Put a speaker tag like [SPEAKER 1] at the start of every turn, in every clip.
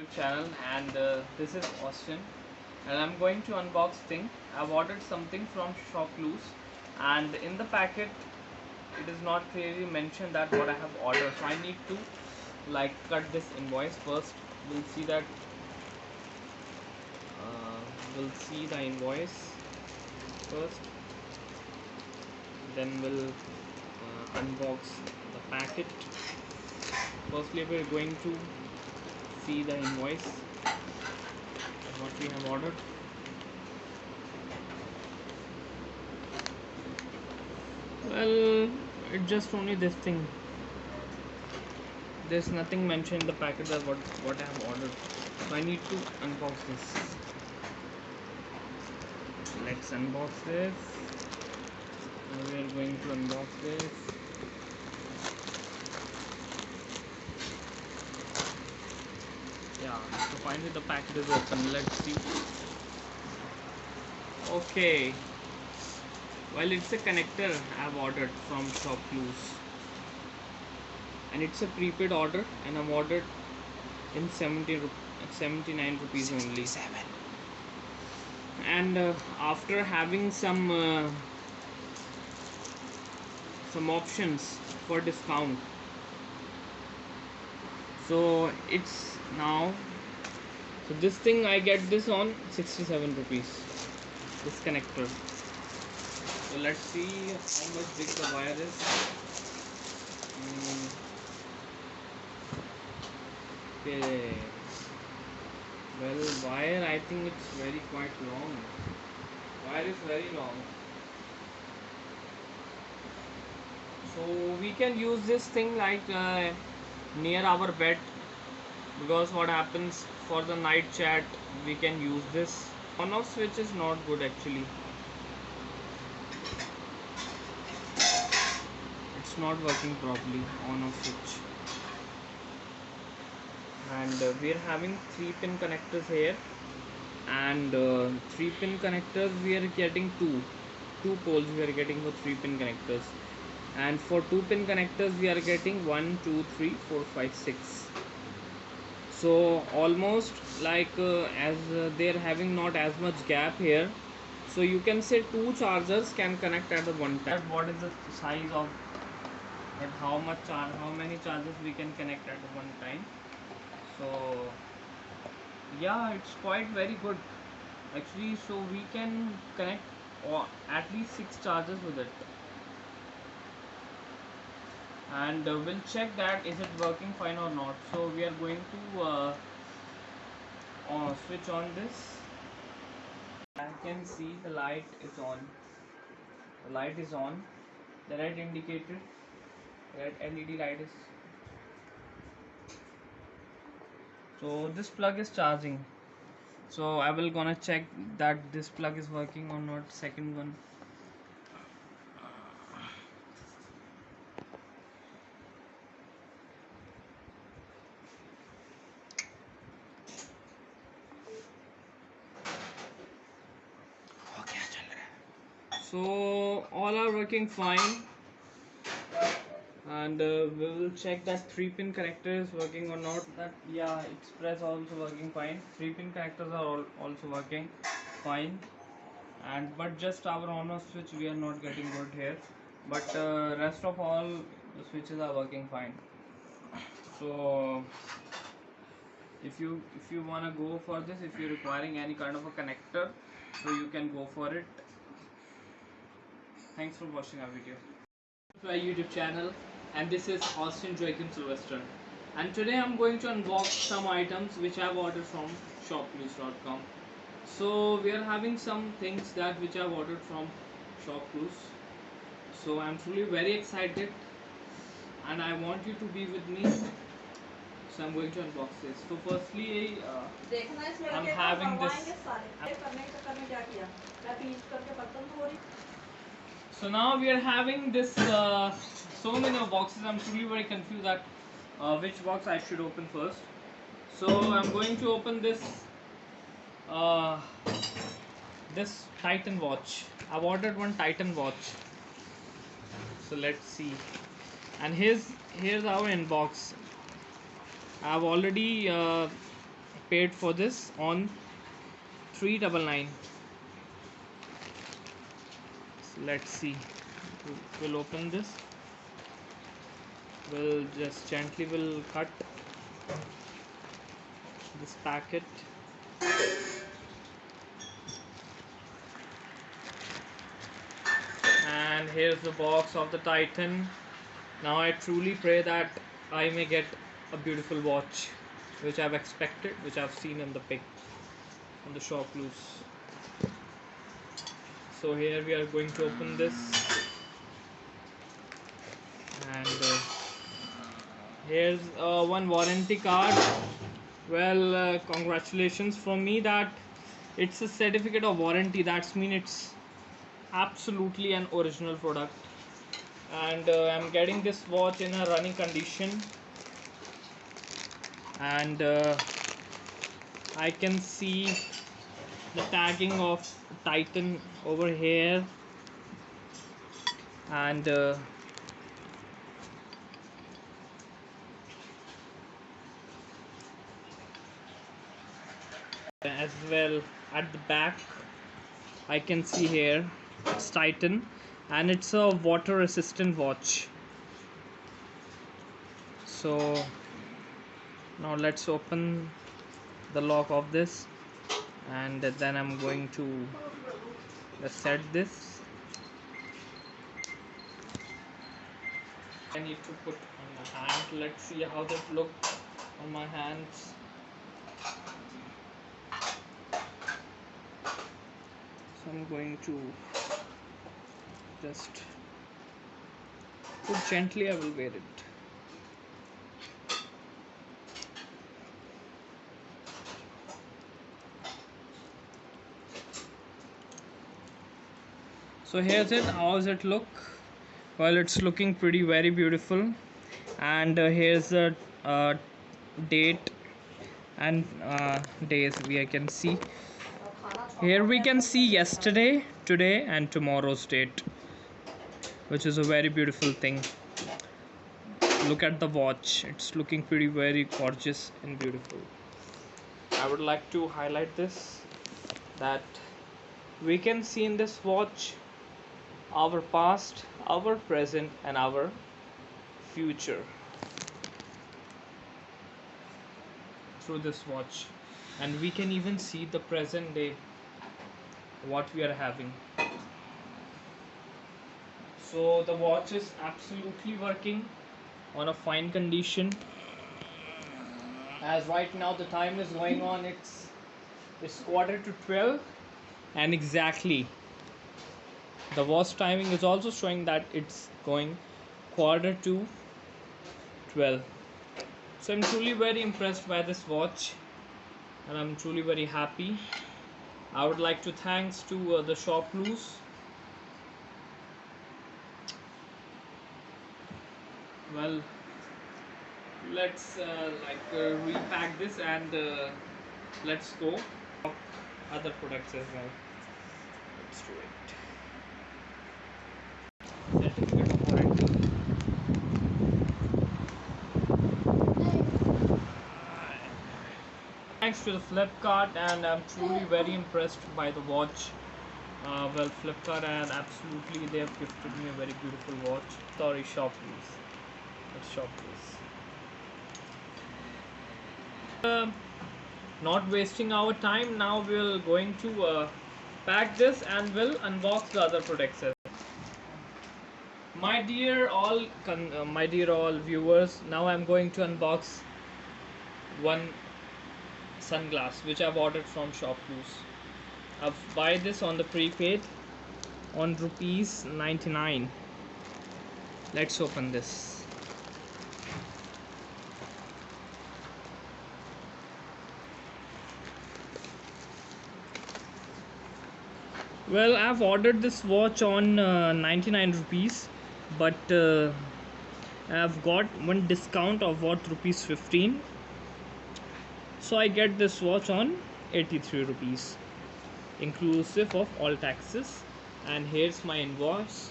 [SPEAKER 1] YouTube channel, and this is Austin, and I'm going to unbox thing. I've ordered something from ShopClues, and in the packet it is not clearly mentioned that what I have ordered, so I need to cut this invoice first. We'll see that we'll see the invoice first, then we'll unbox the packet. Firstly, we're going to see the invoice, what we have ordered. Well, it's just only this thing. There's nothing mentioned in the packet that what I have ordered. So I need to unbox this. Let's unbox this. We are going to unbox this. Yeah, so finally the packet is open. Let's see. Okay. Well, it's a connector I've ordered from ShopClues, and it's a prepaid order, and I've ordered in 79 rupees only. And after having some options for discount, so it's now, so this thing I get this on 67 rupees, this connector. So let's see how much big the wire is. Okay. Well, wire, I think it's quite long. Wire is very long. So we can use this thing near our bed, because what happens for the night chat, we can use this. On-off switch is not good actually. It's not working properly, on-off switch. And we are having 3-pin connectors here, and 3-pin connectors we are getting two poles we are getting for 3-pin connectors, and for 2-pin connectors we are getting 1 2 3 4 5 6. So almost as they're having not as much gap here, so you can say 2 chargers can connect at the one time. What is the size of that, how many chargers we can connect at one time? So yeah, it's quite very good actually. So we can connect at least 6 chargers with it, and we'll check that is it working fine or not. So we are going to switch on this. I can see the light is on. The light is on. The red indicator, red LED light is. So this plug is charging. So I will gonna check that this plug is working or not. Second one. So all are working fine, and we will check that 3-pin connector is working or not. That, yeah, express also working fine. 3-pin connectors are also working fine, and but just our on-off switch we are not getting good here, but rest of all the switches are working fine. So if you want to go for this, if you're requiring any kind of a connector, so you can go for it. Thanks for watching our video. To our YouTube channel, and this is Austin Joachim Sylvester, and today I'm going to unbox some items which I've ordered from shopclues.com. So we are having some things that which I've ordered from ShopClues. So I'm truly very excited, and I want you to be with me. So I'm going to unbox this. So firstly, I'm having this. So now we are having this so many boxes. I'm truly very confused that which box I should open first. So I'm going to open this this Titan watch. I've ordered one Titan watch. So let's see. And here's our inbox. I've already paid for this on 399. So let's see. We'll open this. We'll just gently cut this packet. And here's the box of the Titan. Now I truly pray that I may get a beautiful watch, which I've expected, which I've seen in the pic on the ShopClues. So here we are going to open this, and here's one warranty card. Well, congratulations from me that it's a certificate of warranty. That's mean it's absolutely an original product. And I'm getting this watch in a running condition, and I can see the tagging of Titan over here, and as well at the back I can see here it's Titan, and it's a water resistant watch. So now let's open the lock of this, and then I'm going to set this. I need to put on my hand. Let's see how that looks on my hands. So I'm going to just put gently. I will wear it. So here's it. How does it look? Well, it's looking very beautiful, and here's the date and days we can see. Here we can see yesterday, today, and tomorrow's date, which is a very beautiful thing. Look at the watch. It's looking very gorgeous and beautiful. I would like to highlight this, that we can see in this watch our past, our present, and our future through this watch. And we can even see the present day, what we are having. So the watch is absolutely working on a fine condition. As right now the time is going on, it's 11:45, and exactly the watch timing is also showing that it's going 11:45. So I'm truly very impressed by this watch, and I'm truly very happy. I would like to thanks to the ShopClues. Well, let's repack this, and let's go other products as well. Let's do it. Certificate of warranty. Thanks to the Flipkart, and I'm truly very impressed by the watch. Well, Flipkart, and absolutely they have gifted me a very beautiful watch. Sorry, ShopClues. It's ShopClues. Not wasting our time, now we're going to pack this and we'll unbox the other products. My dear all viewers, now I'm going to unbox one sunglass which I've ordered from ShopClues. I've buy this on the prepaid on ₹99. Let's open this. Well, I've ordered this watch on 99 rupees, but I've got one discount of ₹15. So I get this watch on 83 rupees, inclusive of all taxes. And here's my invoice,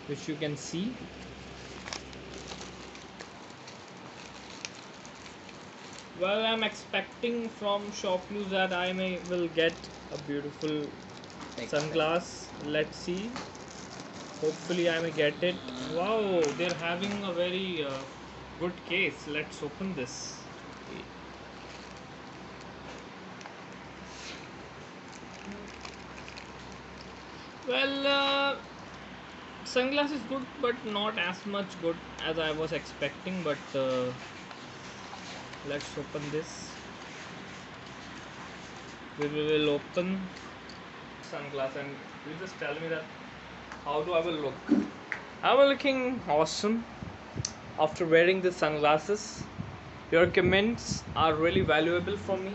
[SPEAKER 1] which you can see. Well, I'm expecting from ShopClues that I will get a beautiful sunglass. Let's see. Hopefully I may get it. Wow, they're having a very good case. Let's open this. Well, sunglass is good, but not as much good as I was expecting. But let's open this. We will open sunglass and you just tell me that how do I will look. I'm looking awesome after wearing the sunglasses. Your comments are really valuable for me.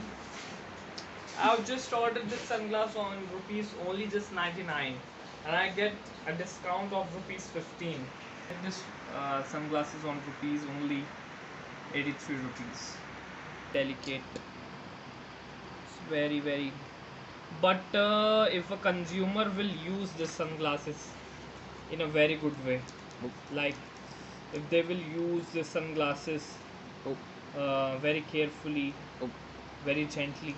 [SPEAKER 1] I've just ordered this sunglass on rupees only just 99 and I get a discount of rupees 15. This sunglasses on rupees only 83 rupees. Delicate. It's very but if a consumer will use the sunglasses in a very good way, like if they will use the sunglasses very carefully, very gently,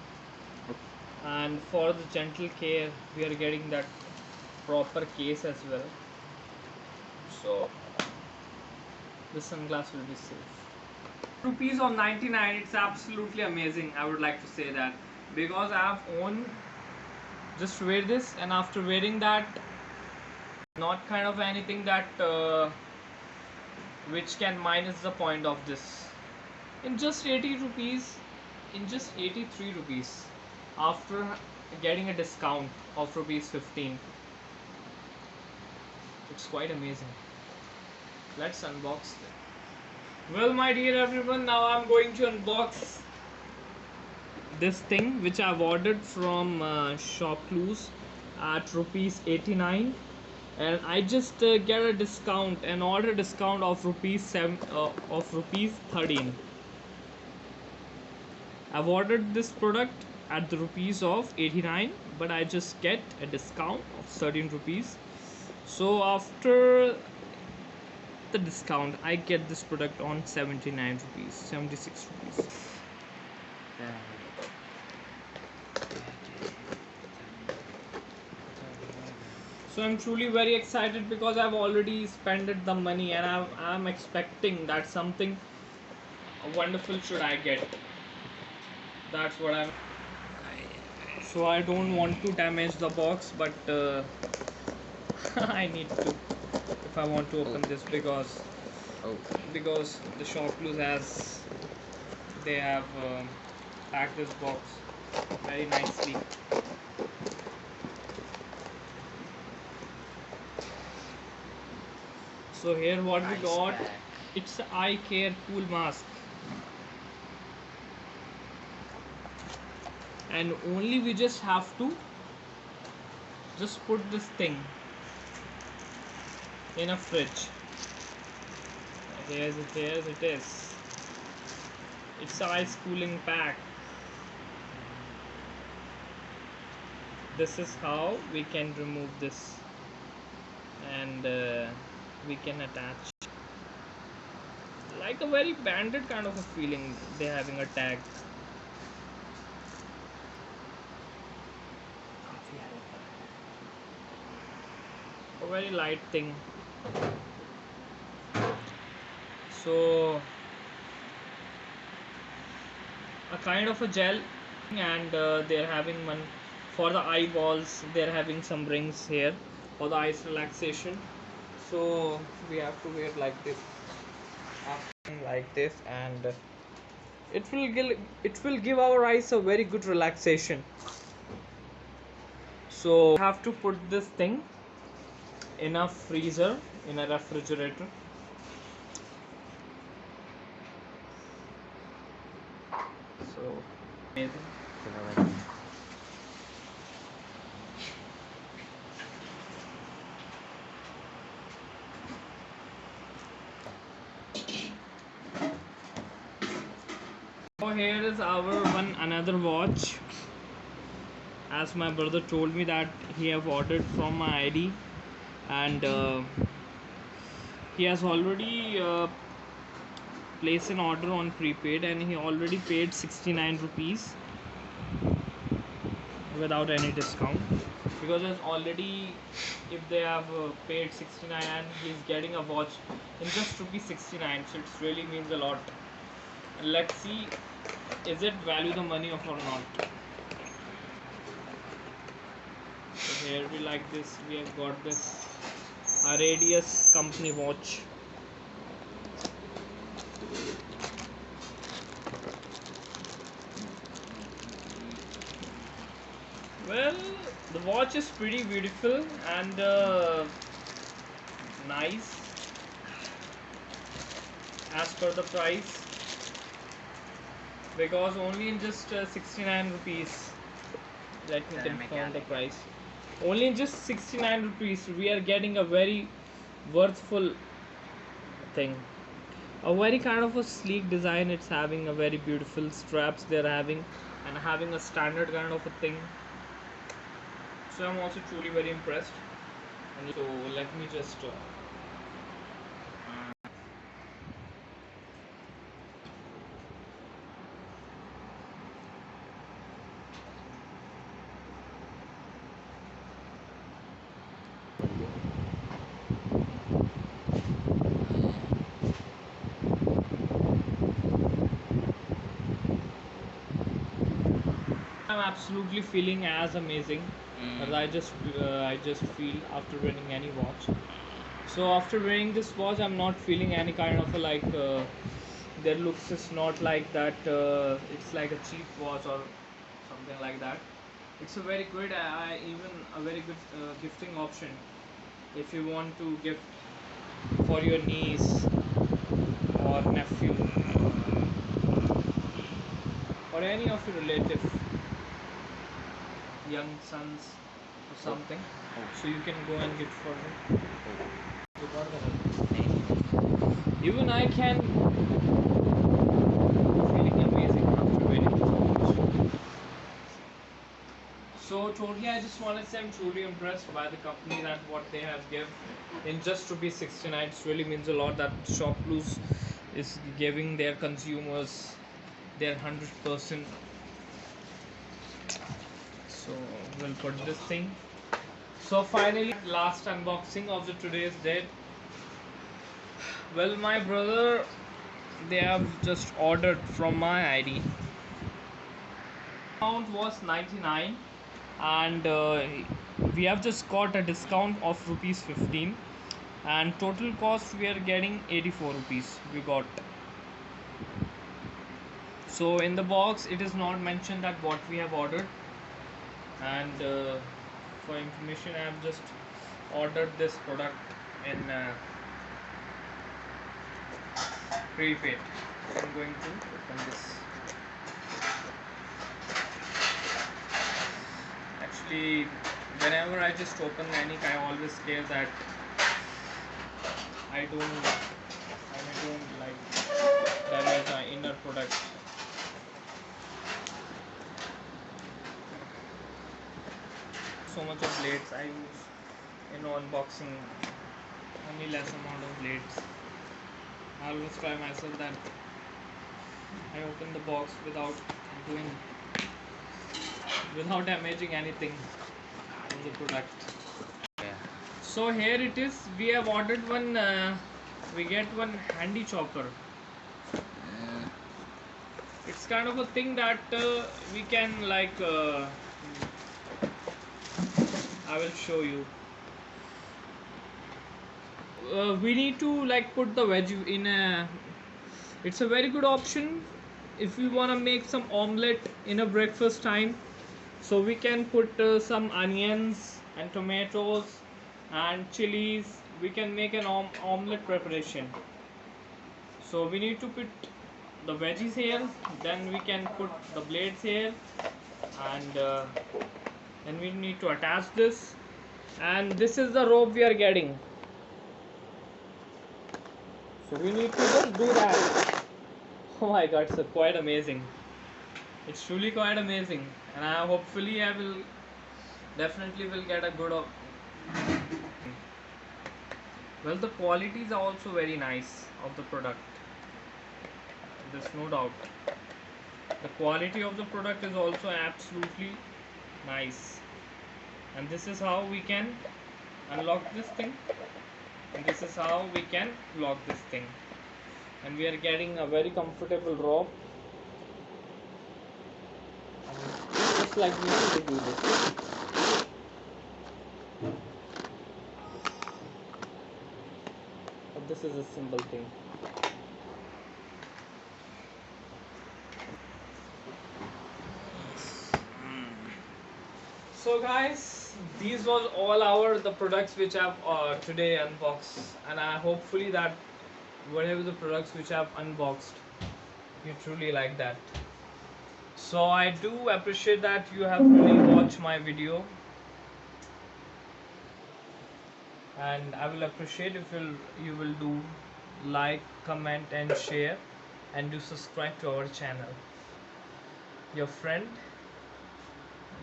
[SPEAKER 1] and for the gentle care we are getting that proper case as well, so the sunglass will be safe. Rupees of 99, it's absolutely amazing. I would like to say that because I have owned, just wear this, and after wearing that, not kind of anything that which can minus the point of this. In just 80 rupees, in just 83 rupees, after getting a discount of rupees 15, it's quite amazing. Let's unbox it. Well, my dear everyone, now I'm going to unbox this thing which I've ordered from ShopClues at rupees 89, and I just get a discount, an order discount of rupees 13. I've ordered this product at the rupees of 89, but I just get a discount of 13 rupees. So after the discount, I get this product on 79 rupees, 76 rupees. So I'm truly very excited because I've already spent the money and I'm expecting that something wonderful should I get. That's what I'm. So I don't want to damage the box, but I need to if I want to open this because the ShopClues they have packed this box very nicely. So here what we got, it's an eye care cool mask, and only we just have to just put this thing in a fridge. Here's it is. It's an ice cooling pack. This is how we can remove this, and we can attach like a very banded kind of a feeling. They're having a tag. A very light thing. So a kind of a gel, and they're having one for the eyeballs. They're having some rings here for the eyes relaxation. So we have to wear like this, and it will give our eyes a very good relaxation. So we have to put this thing in a freezer, in a refrigerator. So amazing. So here is our another watch. As my brother told me that he have ordered from my ID, and he has already place an order on prepaid, and he already paid 69 rupees without any discount, because it's already, if they have paid 69 and he's getting a watch in just rupees 69, so it really means a lot. Let's see, is it value the money or not. So here we like this, we have got this Radius company watch. Well, the watch is pretty beautiful and nice as per the price, because only in just 69 rupees. Let me confirm the price. Only in just 69 rupees we are getting a very worthful thing. A very kind of a sleek design it's having, a very beautiful straps they're having, and having a standard kind of a thing. So I'm also truly very impressed. And so let me just I'm absolutely feeling as amazing as I just feel after wearing any watch. So after wearing this watch, I'm not feeling any kind of a their looks is not like that. It's like a cheap watch or something like that. It's a very good, even a very good gifting option if you want to gift for your niece or nephew or any of your relative, young sons or something. So you can go and gift for them. Even I can feeling amazing after wearing this watch. So totally, I just want to say I'm truly impressed by the company and what they have given in just rupees 69. It really means a lot that ShopClues is giving their consumers their 100%. So we'll put this thing. So finally, last unboxing of the today's date. Well, my brother, they have just ordered from my ID. Amount was 99, and we have just got a discount of rupees 15, and total cost we are getting 84 rupees we got. So in the box it is not mentioned that what we have ordered, and for information I have just ordered this product in prepaid. So I'm going to open this. Actually, whenever I just open any kind, I always scare that I don't like damage my inner product. So much of blades I use in unboxing, only less amount of blades. I always try myself that I open the box without damaging anything in the product. So here it is. We have ordered one. We get one handy chopper. It's kind of a thing that we can I will show you. We need to put the veg in a. It's a very good option if we want to make some omelette in a breakfast time. So we can put some onions and tomatoes and chilies. We can make an omelette preparation. So we need to put the veggies here, then we can put the blades here, and then we need to attach this, and this is the rope we are getting. So we need to just do that. Oh my god, so quite amazing. It's truly quite amazing, and hopefully I will definitely get a good well, the qualities are also very nice of the product. there's no doubt. The quality of the product is also absolutely nice. And this is how we can unlock this thing, and this is how we can lock this thing. And we are getting a very comfortable rope, just like we need to do this. But this is a simple thing. So guys, these was all the products which I've today unboxed, and I hopefully that whatever the products which I've unboxed, you truly like that. So I do appreciate that you have really watched my video, and I will appreciate if you will do like, comment and share, and do subscribe to our channel. Your friend,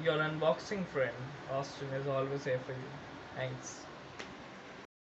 [SPEAKER 1] your unboxing friend Austin is always here for you. Thanks.